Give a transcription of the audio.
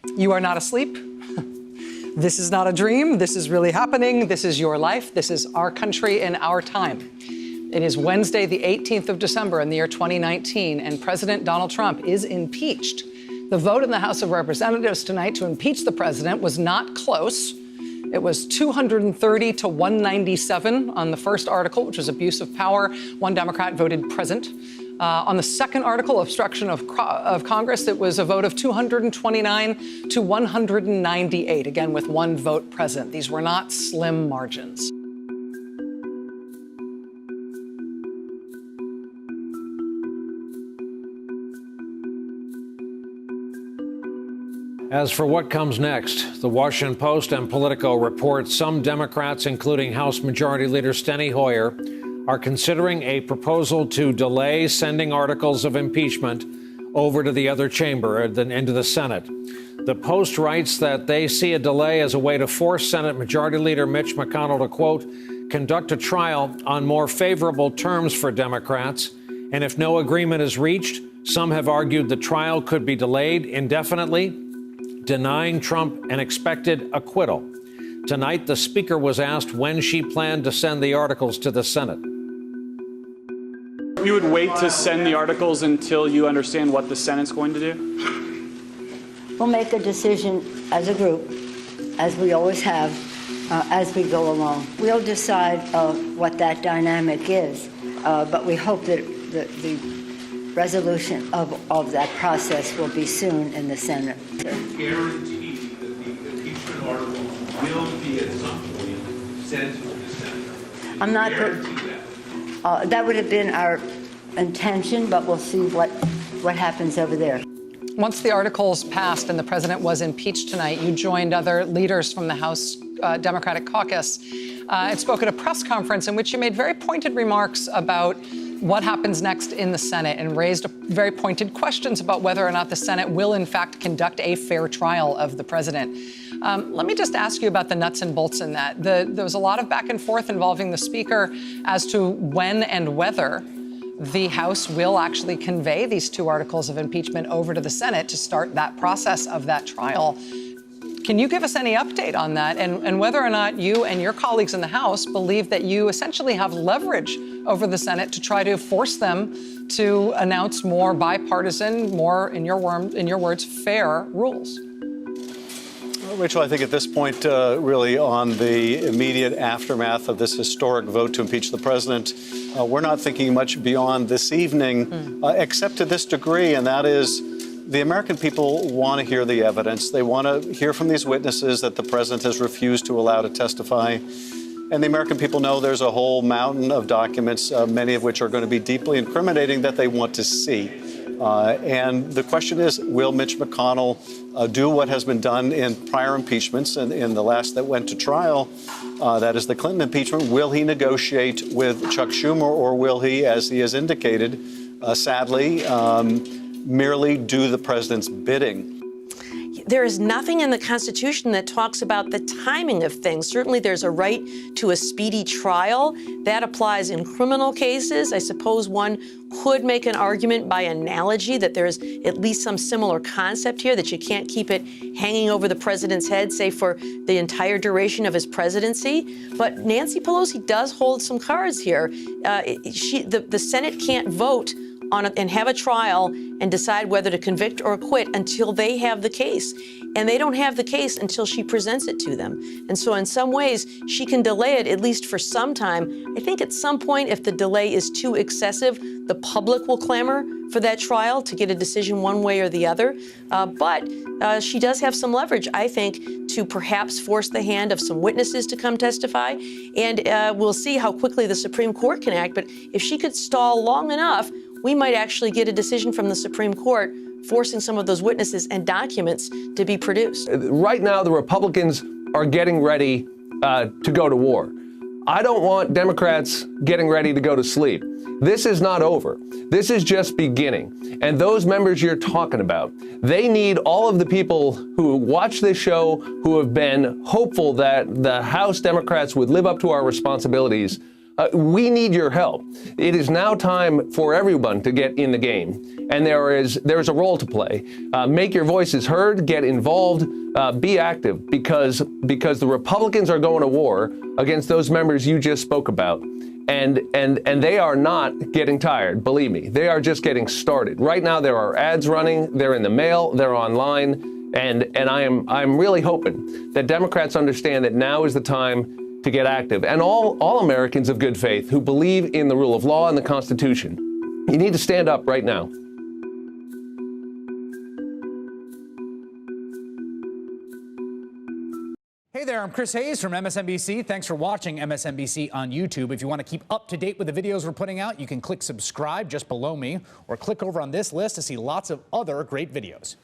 You are not asleep. This is not a dream. This is really happening. This is your life. This is our country and our time. It is Wednesday, the 18th of December in the year 2019, and President Donald Trump is impeached. The vote in the House of Representatives tonight to impeach the president was not close. It was 230 to 197 on the first article, which was abuse of power. One Democrat voted present. On the second article, obstruction of Congress, it was a vote of 229 to 198, again with one vote present. These were not slim margins. As for what comes next, the Washington Post and Politico report some Democrats, including House Majority Leader Steny Hoyer, are considering a proposal to delay sending articles of impeachment over to the other chamber, into the Senate. The Post writes that they see a delay as a way to force Senate Majority Leader Mitch McConnell to, quote, conduct a trial on more favorable terms for Democrats. And if no agreement is reached, some have argued the trial could be delayed indefinitely, denying Trump an expected acquittal. Tonight, the Speaker was asked when she planned to send the articles to the Senate. You would wait to send the articles until you understand what the Senate's going to do? We'll make a decision as a group, as we always have, as we go along. We'll decide what that dynamic is, but we hope that the resolution of that process will be soon in the Senate. Guarantee that the impeachment article will be at some point sent to the Senate. I'm not. That would have been our intention, but we'll see what happens over there. Once the articles passed and the president was impeached tonight, you joined other leaders from the House Democratic caucus and spoke at a press conference in which you made very pointed remarks about what happens next in the Senate and raised very pointed questions about whether or not the Senate will, in fact, conduct a fair trial of the president. Let me just ask you about the nuts and bolts in that. There was a lot of back and forth involving the Speaker as to when and whether the House will actually convey these two articles of impeachment over to the Senate to start that process of that trial. Can you give us any update on that and whether or not you and your colleagues in the House believe that you essentially have leverage over the Senate to try to force them to announce more bipartisan, more, in your words, fair rules? Rachel, I think at this point, really on the immediate aftermath of this historic vote to impeach the president, we're not thinking much beyond this evening, except to this degree, and that is the American people want to hear the evidence. They want to hear from these witnesses that the president has refused to allow to testify. And the American people know there's a whole mountain of documents, many of which are going to be deeply incriminating, that they want to see. And the question is, will Mitch McConnell do what has been done in prior impeachments and in the last that went to trial? That is the Clinton impeachment. Will he negotiate with Chuck Schumer, or will he, as he has indicated, sadly, merely do the president's bidding? There is nothing in the Constitution that talks about the timing of things. Certainly there's a right to a speedy trial. That applies in criminal cases. I suppose one could make an argument by analogy that there's at least some similar concept here, that you can't keep it hanging over the president's head, say, for the entire duration of his presidency. But Nancy Pelosi does hold some cards here. The Senate can't vote on and have a trial and decide whether to convict or acquit until they have the case. And they don't have the case until she presents it to them. And so in some ways, she can delay it at least for some time. I think at some point, if the delay is too excessive, the public will clamor for that trial to get a decision one way or the other. But she does have some leverage, I think, to perhaps force the hand of some witnesses to come testify. And we'll see how quickly the Supreme Court can act. But if she could stall long enough, we might actually get a decision from the Supreme Court forcing some of those witnesses and documents to be produced. Right now, the Republicans are getting ready to go to war. I don't want Democrats getting ready to go to sleep. This is not over. This is just beginning. And those members you're talking about, they need all of the people who watch this show, who have been hopeful that the House Democrats would live up to our responsibilities. We need your help. It is now time for everyone to get in the game, and there's a role to play. Make your voices heard, get involved, be active, because the Republicans are going to war against those members you just spoke about. And they are not getting tired, believe me. They are just getting started. Right now there are ads running, they're in the mail, they're online, and I'm really hoping that Democrats understand that now is the time to get active. And all Americans of good faith who believe in the rule of law and the Constitution, you need to stand up right now. Hey there, I'm Chris Hayes from MSNBC. Thanks for watching MSNBC on YouTube. If you want to keep up to date with the videos we're putting out, you can click subscribe just below me or click over on this list to see lots of other great videos.